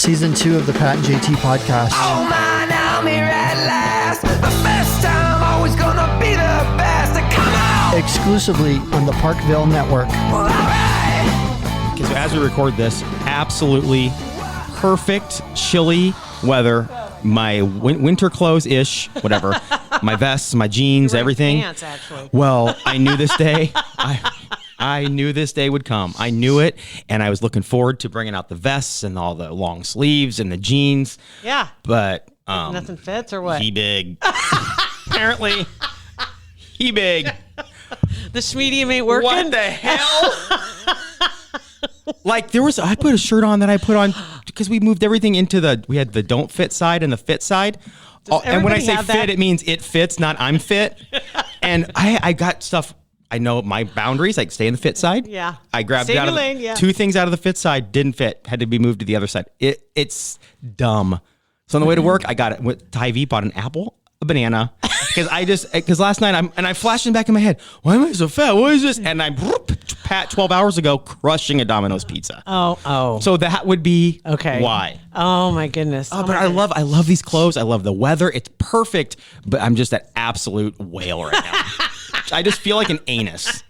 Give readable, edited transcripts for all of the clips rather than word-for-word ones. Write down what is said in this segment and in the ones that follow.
Season 2 of the Pat and JT podcast. Oh man, I'm here at last. The best time, always gonna be the best. Come on! Exclusively on the Parkville Network. Well, alright! Okay, so as we record this, absolutely perfect chilly weather. My winter clothes-ish, whatever. My vests, my jeans, everything. Pants, actually. Well, I knew this day. I knew this day would come. I knew it, and I was looking forward to bringing out the vests and all the long sleeves and the jeans. Yeah. But nothing fits or what? he big. Apparently, he big. The medium ain't working. What the hell? Like I put a shirt on that I put on because we moved everything into we had the don't fit side and the fit side. And when I say fit, it means it fits, not I'm fit. And I got stuff. I know my boundaries. I stay in the fit side. Yeah. I grabbed Stay it out in of your lane, yeah. 2 things out of the fit side, didn't fit, had to be moved to the other side. It's dumb. So on the way to work, I got it with Hy-Vee, bought an apple, a banana, because last night I flashed it back in my head. Why am I so fat? What is this? And I'm 12 hours ago crushing a Domino's pizza. Oh. So that would be why. Oh my goodness. Oh, but I love these clothes. I love the weather. It's perfect. But I'm just an absolute whale right now. I just feel like an anus.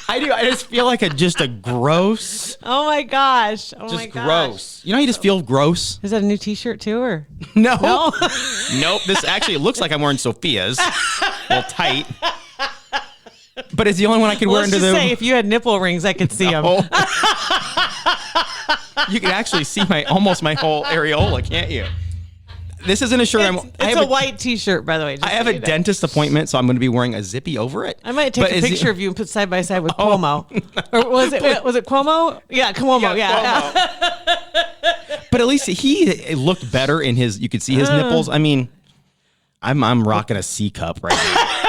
I do. I just feel like just a gross. Oh my gosh. Just gross. You know how you just feel gross? Is that a new T-shirt too, or no? No. Nope. This actually it looks like I'm wearing Sophia's. Well, tight. But it's the only one I could wear let's into just the. say if you had nipple rings, I could see them. You can actually see almost my whole areola, can't you? This isn't a shirt. It's a white T-shirt, by the way. I have a dentist appointment, so I'm going to be wearing a zippy over it. I might take a picture of you and put side by side with Cuomo. Or was it Cuomo? Yeah, Cuomo. Yeah. Cuomo. But at least he looked better in his. You could see his nipples. I mean, I'm rocking a C cup right now.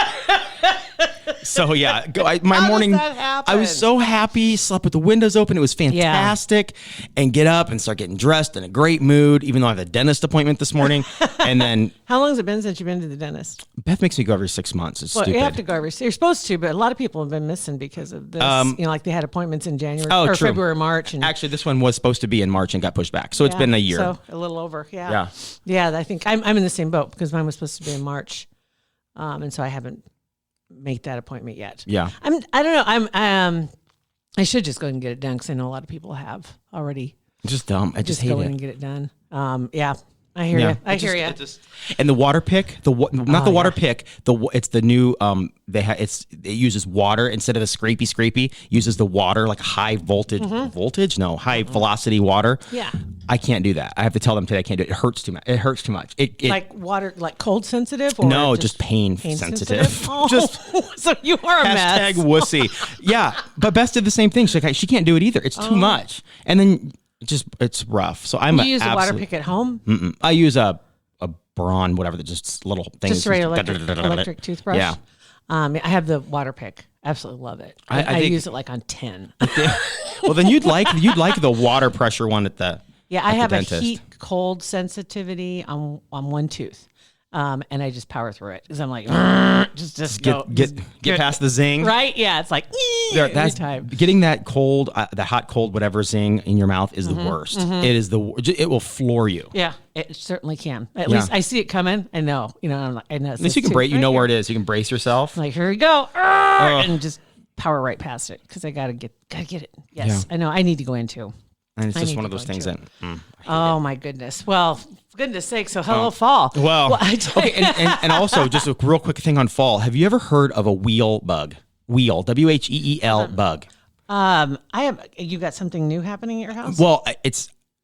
So yeah, my morning. Does that happen? I was so happy. Slept with the windows open. It was fantastic. Yeah. And get up and start getting dressed in a great mood. Even though I have a dentist appointment this morning. And then how long has it been since you've been to the dentist? Beth makes me go every 6 months. It's stupid. You have to go you're supposed to, but a lot of people have been missing because of this. Like they had appointments in January or true. February, March. And actually, this one was supposed to be in March and got pushed back. So it's been a year. So a little over. Yeah. I think I'm in the same boat because mine was supposed to be in March, and so I haven't make that appointment yet. Yeah. I don't know. I should just go and get it done because I know a lot of people have already. It's just dumb. I just hate go it. in and get it done. I hear you. I hear you. And the water pick, not the water pick. It's the new. It uses water instead of the scrapey. Uses the water like high high velocity water. Yeah. I can't do that. I have to tell them today I can't do it. It hurts too much. It hurts too much. Like water, like cold sensitive? Or no, just pain sensitive. Oh, just so you are a hashtag mess. wussy. Yeah, but Beth did the same thing. She's like, she can't do it either. It's too much. And then it's rough. So You use a water pick at home? Mm-mm. I use a Braun, whatever, just little things. Just a electric toothbrush? Yeah. I have the water pick. Absolutely love it. I use it like on 10. Well, then you'd like the water pressure one at the I have dentist. A heat cold sensitivity on one tooth. And I just power through it because I'm like, just get past the zing, right? Yeah, it's like every time. Getting that cold, the hot cold, whatever zing in your mouth is the worst. Mm-hmm. It will floor you. Yeah, it certainly can. At least I see it coming. I know, I'm like, I know. At least you can brace. You know where it is. You can brace yourself. Like here we go, and just power right past it because I gotta get it. Yes, I know. I need to go in too. And it's just one of those things that. My goodness. Well, for goodness sake. So hello, fall. Well, okay. And also just a real quick thing on fall. Have you ever heard of a wheel bug? Wheel, WHEEL bug. I have. You got something new happening at your house? Well,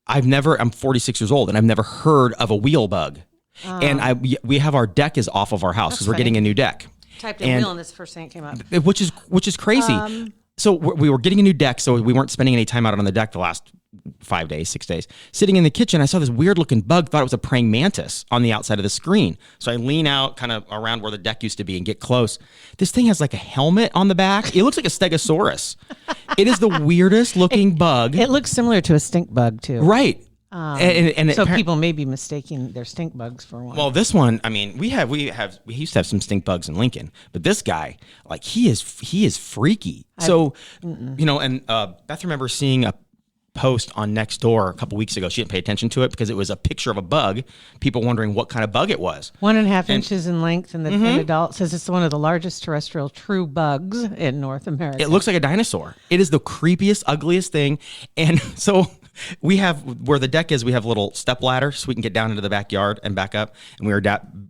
I'm 46 years old and I've never heard of a wheel bug. And we have our deck is off of our house because we're getting a new deck. Typed in wheel and this first thing came up. Which is crazy. So we were getting a new deck, so we weren't spending any time out on the deck the last 5 days, 6 days. Sitting in the kitchen, I saw this weird looking bug, thought it was a praying mantis on the outside of the screen. So I lean out kind of around where the deck used to be and get close. This thing has like a helmet on the back. It looks like a stegosaurus. It is the weirdest looking bug. It looks similar to a stink bug too. Right. So people may be mistaking their stink bugs for one. Well, this one, I mean, we used to have some stink bugs in Lincoln, but this guy, like he is freaky. And Beth remembers seeing post on Nextdoor a couple weeks ago. She didn't pay attention to it because it was a picture of a bug. People wondering what kind of bug it was. 1.5 inches in length, and the adult says it's one of the largest terrestrial true bugs in North America. It looks like a dinosaur. It is the creepiest, ugliest thing. And so we have, where the deck is, we have a little step ladder so we can get down into the backyard and back up. And we were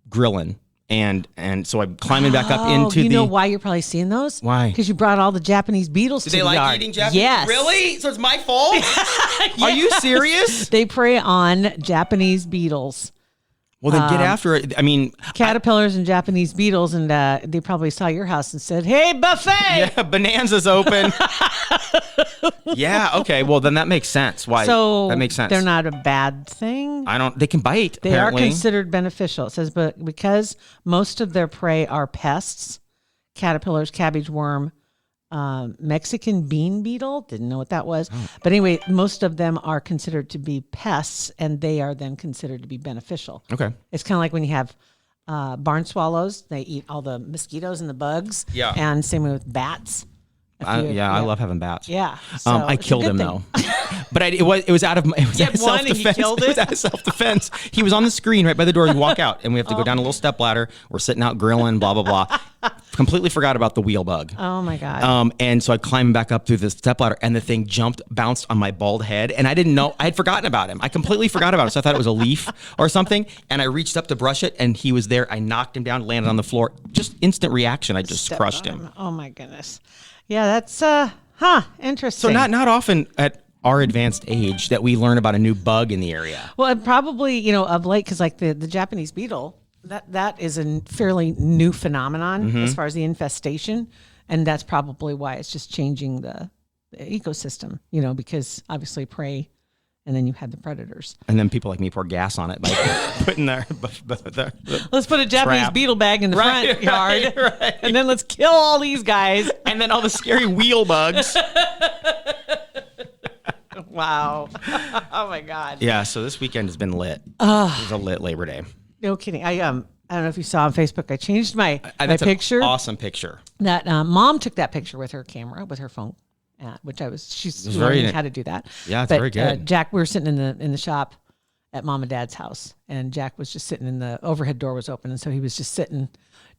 grilling. And so I'm climbing back up into you know why you're probably seeing those? Why? Because you brought all the Japanese beetles Do to they the like yard. eating Japanese? Yes. Really? So it's my fault? Are you serious? They prey on Japanese beetles. Well, then get after it. I mean, Caterpillars and Japanese beetles, and they probably saw your house and said, "Hey, buffet!" Yeah, Bonanza's open. Yeah, okay. Well, then that makes sense. Why? So that makes sense. They're not a bad thing. They can bite. They apparently. are considered beneficial. It says, but because most of their prey are pests, caterpillars, cabbage worm, Mexican bean beetle. Didn't know what that was. Oh. But anyway, most of them are considered to be pests, and they are then considered to be beneficial. Okay. It's kind of like when you have barn swallows. They eat all the mosquitoes and the bugs. Yeah. And same way with bats. I love having bats. Yeah. I it's a killed good him thing. though. But it was out of You had one and you self-defense. killed It was it? out of self-defense. He was on the screen right by the door. You walk out, and we have to go down a little step ladder. We're sitting out grilling, blah blah blah. Completely forgot about the wheel bug. Oh my God. And so I climbed back up through the step ladder, and the thing bounced on my bald head, and I didn't know. I had forgotten about him. I completely forgot about it. So I thought it was a leaf or something, and I reached up to brush it, and he was there. I knocked him down, landed on the floor. Just instant reaction. I just crushed him. Oh my goodness. Yeah, that's interesting. So not often at our advanced age that we learn about a new bug in the area. Well, and probably, of late, because like the Japanese beetle, that is a fairly new phenomenon as far as the infestation. And that's probably why it's just changing the ecosystem, because obviously prey, and then you had the predators. And then people like me pour gas on it by putting their Let's put a Japanese trap. beetle bag in the front yard, right. and then let's kill all these guys. and then all the scary wheel bugs. Wow. Oh my God. Yeah, so this weekend has been lit. It was a lit Labor Day. No kidding. I don't know if you saw on Facebook, I changed my That's picture. An awesome picture. That mom took that picture with her camera, with her phone, which she's learning how to do that. Yeah, it's but, very good. Jack, we were sitting in the shop at Mom and Dad's house, and Jack was just sitting in the overhead door was open, and so he was just sitting,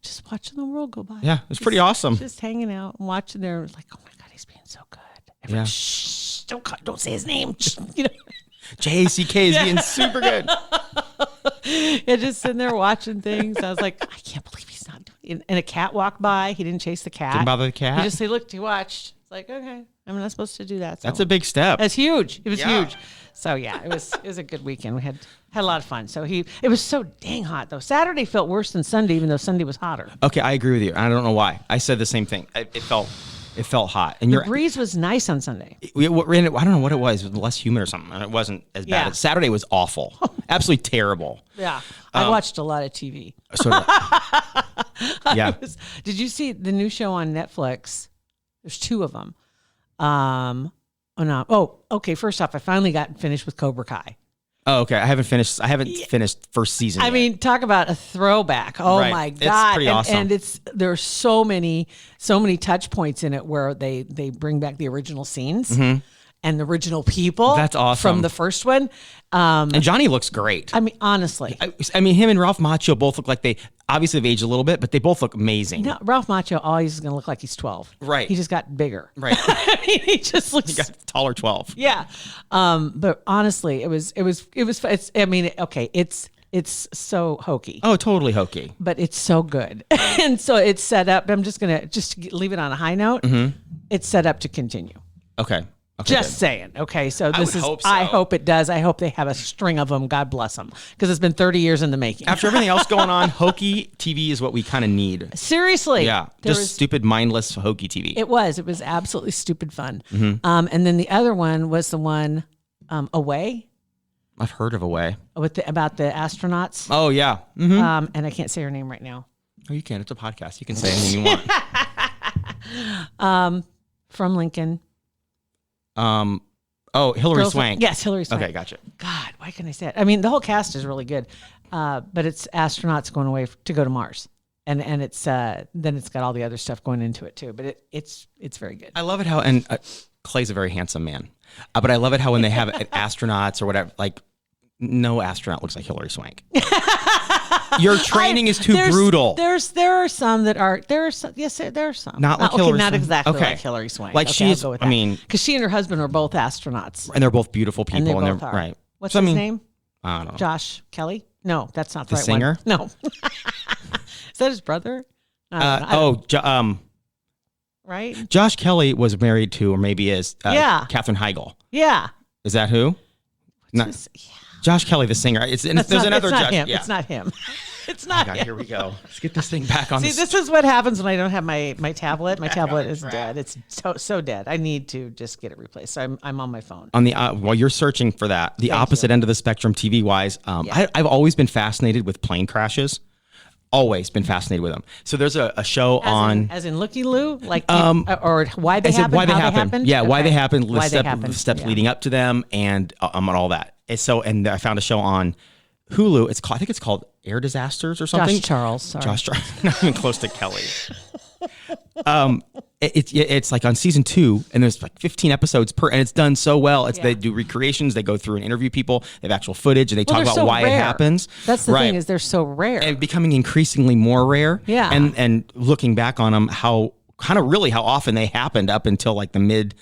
just watching the world go by. Yeah, it was pretty awesome. Just hanging out and watching there. It was like, oh my God, he's being so good. Everyone, shh, don't say his name. JACK is being super good. Yeah, just sitting there watching things. I was like, I can't believe he's not doing it. And a cat walked by. He didn't chase the cat. Didn't bother the cat? He just looked, he watched. It's like, okay, I'm not supposed to do that. So. That's a big step. That's huge. It was Yeah. huge. So yeah, it was a good weekend. We had a lot of fun. So it was so dang hot though. Saturday felt worse than Sunday, even though Sunday was hotter. Okay, I agree with you. I don't know why. I said the same thing. It felt hot. And The breeze was nice on Sunday. I don't know what it was. It was less humid or something. And it wasn't as bad. Yeah. Saturday was awful. Absolutely terrible. Yeah, I watched a lot of TV. So yeah. Did you see the new show on Netflix? There's 2 of them. Okay. First off, I finally got finished with Cobra Kai. Oh, okay. I haven't finished first season. I yet. mean, talk about a throwback. Oh Right. my It's God. pretty awesome. And there's so many touch points in it where they bring back the original scenes and the original people. That's awesome. From the first one. And Johnny looks great. I mean, honestly. I mean, him and Ralph Macchio both look like they obviously have aged a little bit, but they both look amazing. No, Ralph Macchio always is going to look like he's 12. Right. He just got bigger. Right. I mean, he just looks. He got taller 12. Yeah. But honestly, it was. It's so hokey. Oh, totally hokey. But it's so good. And so it's set up. I'm just going to leave it on a high note. Mm-hmm. It's set up to continue. Okay. Just good. saying. Okay. So I this would is, hope so. I hope it does. I hope they have a string of them. God bless them. Because it's been 30 years in the making. After everything else going on, hokey TV is what we kind of need. Seriously. Yeah. Just stupid, mindless, hokey TV. It was absolutely stupid fun. Mm-hmm. And then the other one was the one Away. I've heard of Away. About the astronauts. Oh, yeah. Mm-hmm. And I can't say her name right now. Oh, you can. It's a podcast. You can say anything you want. From Lincoln. Hillary Swank. Yes, Hillary Swank. Okay, gotcha. God, why can't I say it? I mean, the whole cast is really good, but it's astronauts going away to go to Mars, and it's then it's got all the other stuff going into it too. But it's very good. I love it how, and Clay's a very handsome man. But I love it how when they have astronauts or whatever, like no astronaut looks like Hillary Swank. Your training is too brutal. There are some that are yes, there are some. Not like Hillary not Swank. exactly Okay. like Hillary Swank. Like she's, I mean, because she and her husband are both astronauts, and they're both beautiful people, and they they're both are. right. What's So, his name? I don't know. Josh Kelly? No, that's not the The right singer? one. No, is that his brother? I don't know. Right? Josh Kelly was married to, or maybe is, Katherine Heigl. Yeah. Is that who? Not, Josh Kelly, the singer. There's another it's not Josh. him. Yeah. It's not him. It's not him. Here we go. Let's get this thing back on. See, this is what happens when I don't have my tablet. My tablet is dead. It's so dead. I need to just get it replaced. So I'm on my phone. On the while you're searching for that, the opposite end of the spectrum, TV wise, I've always been fascinated with plane crashes. Always been fascinated with them. So there's a show as in Looky Loo, like or why they happen. Why they how happen? They happened? Yeah, why they happened. Why they happened. The steps leading up to them, and all that. And I found a show on Hulu. I think it's called Air Disasters or something. Josh Charles. Sorry. Josh Charles. Not even close to Kelly. It's like on season 2, and there's like 15 episodes per, and it's done so well. They do recreations, they go through and interview people, they have actual footage, and they talk about why it happens. That's the thing, is they're so rare and becoming increasingly more rare. Yeah, and looking back on them, how often they happened up until like the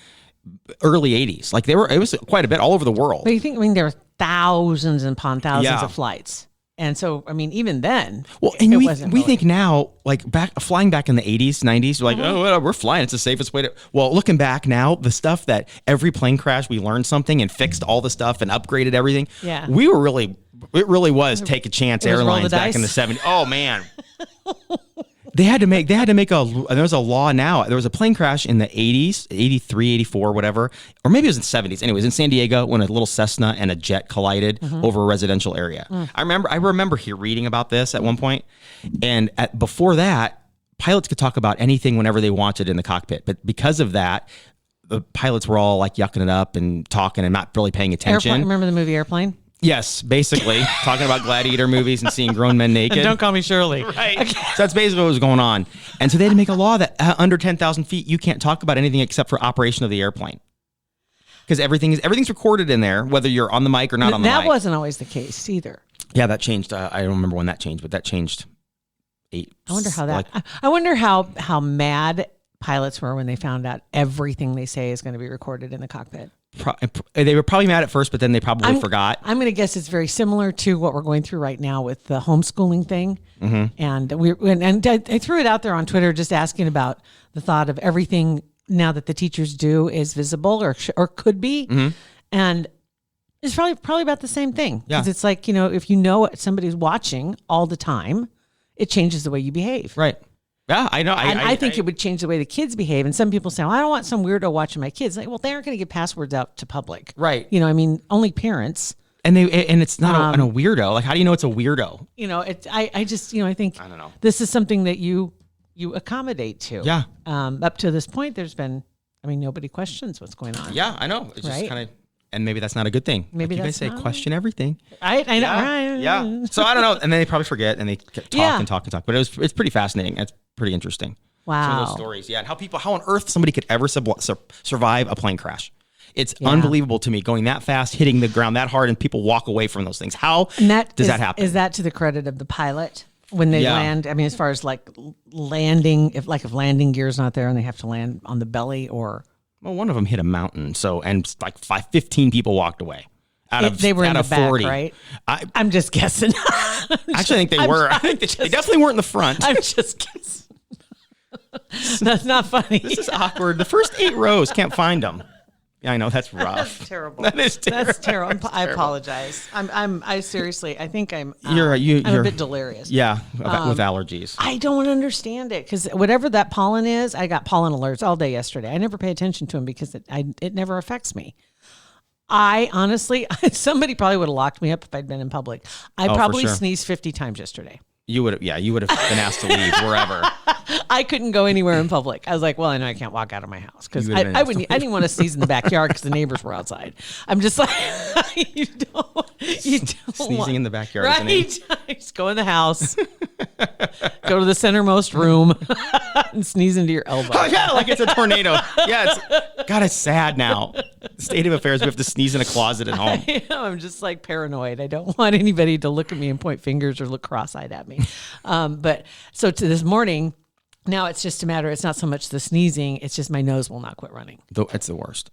early 80s. Like it was quite a bit all over the world. But there were thousands and upon thousands of flights. And so, I mean, even then, and we think now, like flying back in the 80s, 90s, we're like, oh, we're flying. It's the safest way to. Well, looking back now, the stuff that every plane crash, we learned something and fixed all the stuff and upgraded everything. Yeah. It really was take a chance airlines back in the 70s. Oh, man. They had to make there's a law now. There was a plane crash in the 80s, 83, 84, whatever, or maybe it was in the 70s. Anyways, in San Diego when a little Cessna and a jet collided over a residential area. I remember reading about this at one point, and before that, pilots could talk about anything whenever they wanted in the cockpit. But because of that, the pilots were all like yucking it up and talking and not really paying attention. Remember the movie Airplane? Yes, basically talking about gladiator movies and seeing grown men naked. And Don't Call Me Shirley. Right. Okay. So that's basically what was going on. And so they had to make a law that under 10,000 feet, you can't talk about anything except for operation of the airplane. Because everything's recorded in there, whether you're on the mic or not on the mic. That wasn't always the case either. Yeah, that changed. I don't remember when that changed, but that changed. I wonder how mad pilots were when they found out everything they say is going to be recorded in the cockpit. They were probably mad at first, but then they probably forgot. I'm going to guess it's very similar to what we're going through right now with the homeschooling thing. Mm-hmm. And I threw it out there on Twitter just asking about the thought of everything now that the teachers do is visible or could be. Mm-hmm. And it's probably about the same thing. Because it's like, if you know somebody's watching all the time, it changes the way you behave. Right. Yeah, I know. I think it would change the way the kids behave. And some people say, well, I don't want some weirdo watching my kids. Like, well, they aren't going to get passwords out to public. Right. Only parents. And it's not a weirdo. Like, how do you know it's a weirdo? I think I don't know. This is something that you accommodate to. Yeah. Up to this point, there's been, nobody questions what's going on. Yeah, I know. It's just kind of, and maybe that's not a good thing. Maybe you guys say question everything. I know. Yeah. Right. Yeah. So I don't know. And then they probably forget and they talk and talk and talk. But it's pretty fascinating. It's pretty interesting. Wow. Some of those stories. Yeah. And how on earth somebody could ever survive a plane crash. It's unbelievable to me, going that fast, hitting the ground that hard, and people walk away from those things. How does that happen? Is that to the credit of the pilot when they land? As far as like landing, if landing gear's not there and they have to land on the belly or... Well, one of them hit a mountain, and like 15 people walked away. They were in the 40. Back, right? I'm just guessing. Actually, I think they were. I think they definitely weren't in the front. I'm just guessing. That's not funny. This is awkward. The first 8 rows, can't find them. Yeah, I know, that's rough. That's terrible. That is terrible. That's terrible. I apologize. I seriously, I think I'm you're a bit delirious. Yeah, with allergies. I don't understand it because whatever that pollen is, I got pollen alerts all day yesterday. I never pay attention to them because it never affects me. I honestly, somebody probably would have locked me up if I'd been in public. I probably sneezed 50 times yesterday. You would have been asked to leave wherever. I couldn't go anywhere in public. I was like, well, I know I can't walk out of my house because I didn't want to sneeze in the backyard because the neighbors were outside. I'm just like, you don't sneezing in the backyard. Right? Just go in the house. go to the centermost room and sneeze into your elbow. Oh, yeah, like it's a tornado. Yeah, it's sad now. State of affairs, we have to sneeze in a closet at home. I'm just like paranoid. I don't want anybody to look at me and point fingers or look cross-eyed at me. But so to this morning, now it's just a matter, it's not so much the sneezing, it's just my nose will not quit running. It's the worst.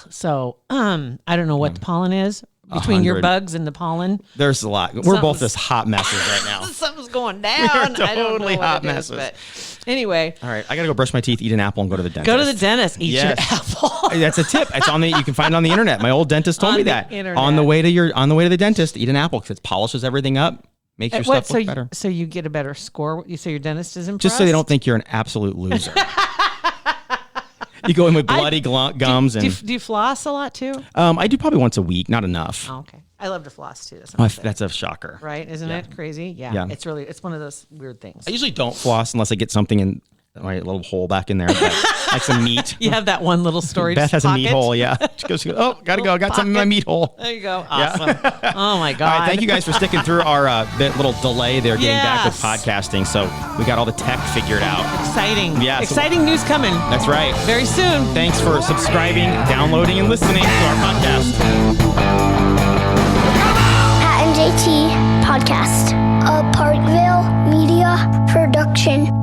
So I don't know what the pollen is. Between your 100. bugs and the pollen. There's a lot. We're both just hot messes right now. Something's going down. We're I don't totally know what hot it is, messes. but anyway. All right, I got to go brush my teeth, eat an apple, and go to the dentist. Go to the dentist, eat your apple. That's a tip. It's on you can find it on the internet. My old dentist told me that. Internet. On the way to the dentist, eat an apple because it polishes everything up, makes your stuff look better. So you get a better score? You say your dentist is impressed? Just so they don't think you're an absolute loser. You go in with bloody gums. Do you floss a lot too? I do probably once a week, not enough. Oh, okay. I love to floss too. That's a shocker. Right? Isn't it crazy? Yeah. It's one of those weird things. I usually don't floss unless I get something in my little hole back in there, like some meat. You have that one little storage Beth has pocket. a meat hole, yeah. She goes, oh, gotta go. I got something in my meat hole. There you go. Awesome. Oh my God. All right, thank you guys for sticking through our little delay there, getting back with podcasting. So we got all the tech figured out. Exciting. Yeah. Exciting news coming. That's right. Very soon. Thanks for subscribing, downloading, and listening to our podcast. Pat and JT Podcast, a Parkville Media Production.